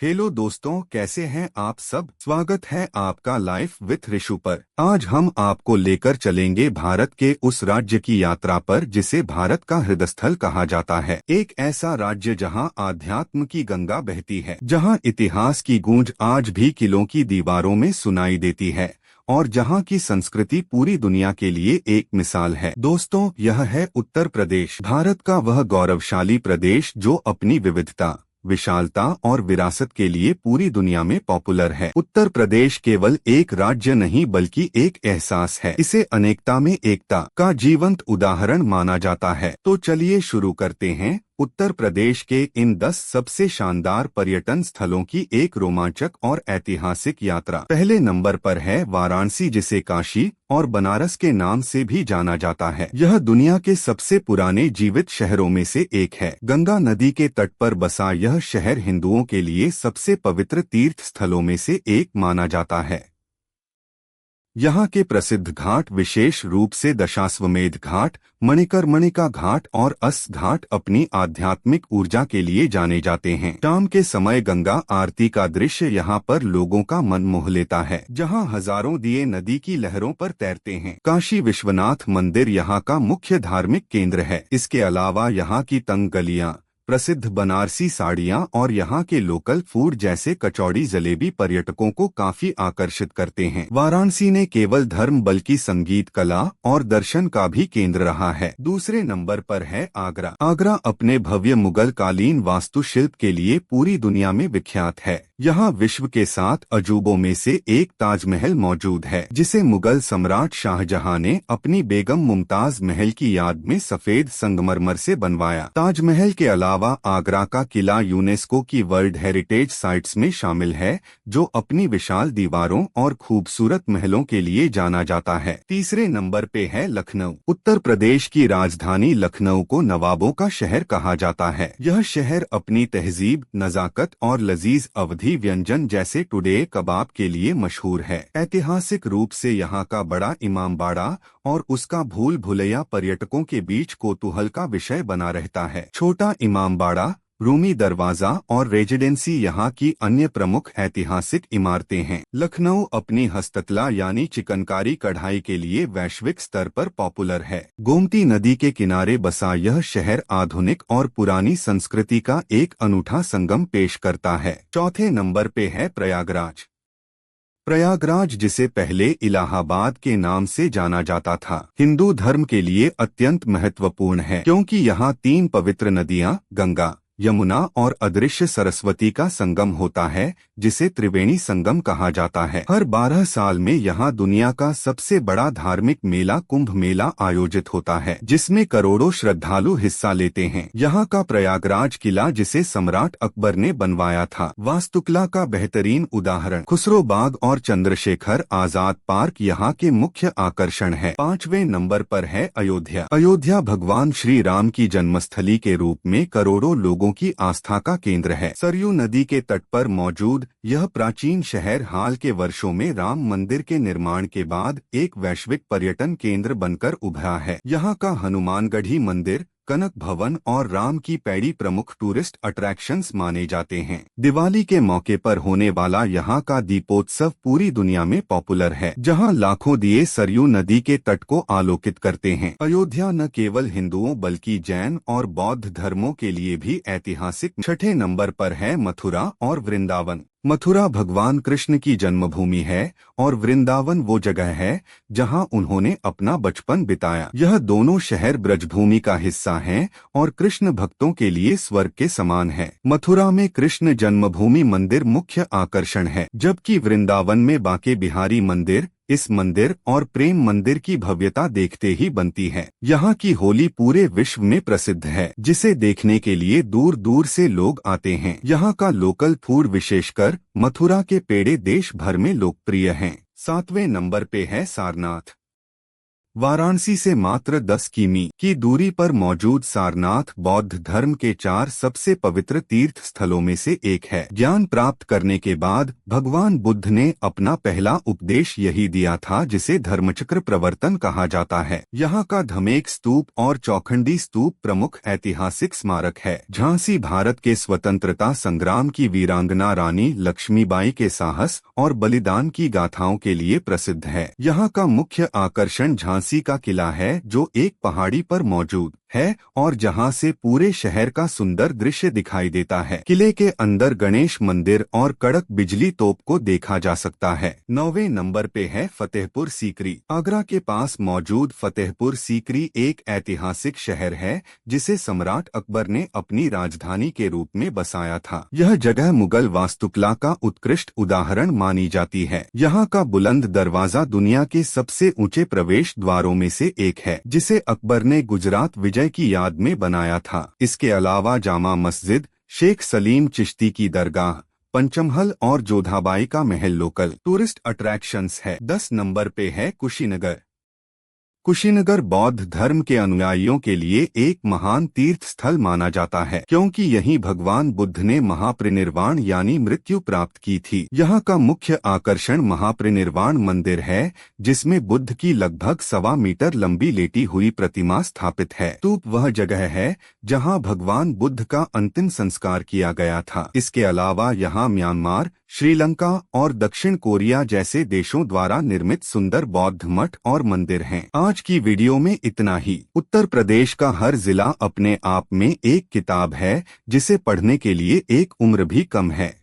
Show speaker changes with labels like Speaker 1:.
Speaker 1: Hello दोस्तों, कैसे हैं आप सब। स्वागत है आपका लाइफ विथ ऋषु पर। आज हम आपको लेकर चलेंगे भारत के उस राज्य की यात्रा पर जिसे भारत का हृदय स्थल कहा जाता है। एक ऐसा राज्य जहां आध्यात्म की गंगा बहती है, जहां इतिहास की गूंज आज भी किलों की दीवारों में सुनाई देती है और जहां की संस्कृति पूरी दुनिया के लिए एक मिसाल है। दोस्तों, यह है उत्तर प्रदेश, भारत का वह गौरवशाली प्रदेश जो अपनी विविधता, विशालता और विरासत के लिए पूरी दुनिया में पॉपुलर है। उत्तर प्रदेश केवल एक राज्य नहीं बल्कि एक एहसास है। इसे अनेकता में एकता का जीवंत उदाहरण माना जाता है। तो चलिए शुरू करते हैं उत्तर प्रदेश के इन 10 सबसे शानदार पर्यटन स्थलों की एक रोमांचक और ऐतिहासिक यात्रा। पहले नंबर पर है वाराणसी, जिसे काशी और बनारस के नाम से भी जाना जाता है। यह दुनिया के सबसे पुराने जीवित शहरों में से एक है। गंगा नदी के तट पर बसा यह शहर हिंदुओं के लिए सबसे पवित्र तीर्थ स्थलों में से एक माना जाता है। यहाँ के प्रसिद्ध घाट, विशेष रूप से दशाश्वमेध घाट, मणिकर्णिका घाट और अस घाट अपनी आध्यात्मिक ऊर्जा के लिए जाने जाते हैं। शाम के समय गंगा आरती का दृश्य यहाँ पर लोगों का मन मोह लेता है, जहाँ हजारों दिए नदी की लहरों पर तैरते हैं। काशी विश्वनाथ मंदिर यहाँ का मुख्य धार्मिक केंद्र है। इसके अलावा यहाँ की तंग गलियाँ, प्रसिद्ध बनारसी साड़ियाँ और यहाँ के लोकल फूड जैसे कचौड़ी जलेबी पर्यटकों को काफी आकर्षित करते हैं। वाराणसी ने केवल धर्म बल्कि संगीत, कला और दर्शन का भी केंद्र रहा है। दूसरे नंबर पर है आगरा। आगरा अपने भव्य मुगल कालीन वास्तुशिल्प के लिए पूरी दुनिया में विख्यात है। यहाँ विश्व के 7 अजूबों में से एक ताजमहल मौजूद है, जिसे मुगल सम्राट शाहजहां ने अपनी बेगम मुमताज महल की याद में सफेद संगमरमर से बनवाया। ताजमहल के अलावा आगरा का किला यूनेस्को की वर्ल्ड हेरिटेज साइट्स में शामिल है, जो अपनी विशाल दीवारों और खूबसूरत महलों के लिए जाना जाता है। तीसरे नंबर पे है लखनऊ। उत्तर प्रदेश की राजधानी लखनऊ को नवाबों का शहर कहा जाता है। यह शहर अपनी तहजीब, नजाकत और लजीज अवधि व्यंजन जैसे टुडे कबाब के लिए मशहूर है। ऐतिहासिक रूप से यहाँ का बड़ा इमामबाड़ा और उसका भूल भुलैया पर्यटकों के बीच कौतूहल का विषय बना रहता है। छोटा इमामबाड़ा, रूमी दरवाजा और रेजिडेंसी यहाँ की अन्य प्रमुख ऐतिहासिक इमारतें हैं। लखनऊ अपनी हस्तकला यानी चिकनकारी कढ़ाई के लिए वैश्विक स्तर पर पॉपुलर है। गोमती नदी के किनारे बसा यह शहर आधुनिक और पुरानी संस्कृति का एक अनूठा संगम पेश करता है। चौथे नंबर पे है प्रयागराज। प्रयागराज, जिसे पहले इलाहाबाद के नाम से जाना जाता था, हिंदू धर्म के लिए अत्यंत महत्वपूर्ण है, क्योंकि यहाँ 3 पवित्र नदियाँ गंगा, यमुना और अदृश्य सरस्वती का संगम होता है, जिसे त्रिवेणी संगम कहा जाता है। हर 12 साल में यहाँ दुनिया का सबसे बड़ा धार्मिक मेला कुंभ मेला आयोजित होता है, जिसमें करोड़ों श्रद्धालु हिस्सा लेते हैं। यहाँ का प्रयागराज किला, जिसे सम्राट अकबर ने बनवाया था, वास्तुकला का बेहतरीन उदाहरण। खुसरो बाग और चंद्रशेखर आजाद पार्क यहाँ के मुख्य आकर्षण है। 5वें नंबर पर है अयोध्या। अयोध्या भगवान श्री राम की जन्मस्थली के रूप में करोड़ों लोगों की आस्था का केंद्र है। सरयू नदी के तट पर मौजूद यह प्राचीन शहर हाल के वर्षों में राम मंदिर के निर्माण के बाद एक वैश्विक पर्यटन केंद्र बनकर उभरा है। यहाँ का हनुमानगढ़ी मंदिर, कनक भवन और राम की पैड़ी प्रमुख टूरिस्ट अट्रैक्शंस माने जाते हैं। दिवाली के मौके पर होने वाला यहाँ का दीपोत्सव पूरी दुनिया में पॉपुलर है, जहाँ लाखों दिए सरयू नदी के तट को आलोकित करते हैं। अयोध्या न केवल हिंदुओं बल्कि जैन और बौद्ध धर्मों के लिए भी ऐतिहासिक। 6ठे नंबर पर है मथुरा और वृंदावन। मथुरा भगवान कृष्ण की जन्मभूमि है और वृंदावन वो जगह है जहां उन्होंने अपना बचपन बिताया। यह दोनों शहर ब्रजभूमि का हिस्सा हैं और कृष्ण भक्तों के लिए स्वर्ग के समान है। मथुरा में कृष्ण जन्मभूमि मंदिर मुख्य आकर्षण है, जबकि वृंदावन में बांके बिहारी मंदिर, इस मंदिर और प्रेम मंदिर की भव्यता देखते ही बनती है। यहाँ की होली पूरे विश्व में प्रसिद्ध है, जिसे देखने के लिए दूर दूर से लोग आते हैं। यहाँ का लोकल फूड, विशेषकर मथुरा के पेड़े, देश भर में लोकप्रिय हैं। 7वें नंबर पे है सारनाथ। वाराणसी से मात्र 10 किमी की दूरी पर मौजूद सारनाथ बौद्ध धर्म के 4 सबसे पवित्र तीर्थ स्थलों में से एक है। ज्ञान प्राप्त करने के बाद भगवान बुद्ध ने अपना पहला उपदेश यही दिया था, जिसे धर्मचक्र प्रवर्तन कहा जाता है। यहाँ का धमेक स्तूप और चौखंडी स्तूप प्रमुख ऐतिहासिक स्मारक है। झांसी भारत के स्वतंत्रता संग्राम की वीरांगना रानी लक्ष्मीबाई के साहस और बलिदान की गाथाओं के लिए प्रसिद्ध है। यहाँ का मुख्य आकर्षण झांसी का किला है, जो एक पहाड़ी पर मौजूद है और जहां से पूरे शहर का सुंदर दृश्य दिखाई देता है। किले के अंदर गणेश मंदिर और कड़क बिजली तोप को देखा जा सकता है। 9वें नंबर पे है फतेहपुर सीकरी। आगरा के पास मौजूद फतेहपुर सीकरी एक ऐतिहासिक शहर है, जिसे सम्राट अकबर ने अपनी राजधानी के रूप में बसाया था। यह जगह मुगल वास्तुकला का उत्कृष्ट उदाहरण मानी जाती है। यहाँ का बुलंद दरवाजा दुनिया के सबसे ऊंचे प्रवेश द्वारों में से एक है, जिसे अकबर ने गुजरात विजय की याद में बनाया था। इसके अलावा जामा मस्जिद, शेख सलीम चिश्ती की दरगाह, पंचमहल और जोधाबाई का महल लोकल टूरिस्ट अट्रैक्शंस है। 10 नंबर पे है कुशीनगर। कुशीनगर बौद्ध धर्म के अनुयायियों के लिए एक महान तीर्थ स्थल माना जाता है, क्योंकि यहीं भगवान बुद्ध ने महापरिनिर्वाण यानी मृत्यु प्राप्त की थी। यहाँ का मुख्य आकर्षण महापरिनिर्वाण मंदिर है, जिसमें बुद्ध की लगभग 1.25 मीटर लंबी लेटी हुई प्रतिमा स्थापित है। स्तूप वह जगह है जहाँ भगवान बुद्ध का अंतिम संस्कार किया गया था। इसके अलावा यहाँ म्यांमार, श्रीलंका और दक्षिण कोरिया जैसे देशों द्वारा निर्मित सुंदर बौद्ध मठ और मंदिर हैं। आज की वीडियो में इतना ही। उत्तर प्रदेश का हर जिला अपने आप में एक किताब है, जिसे पढ़ने के लिए एक उम्र भी कम है।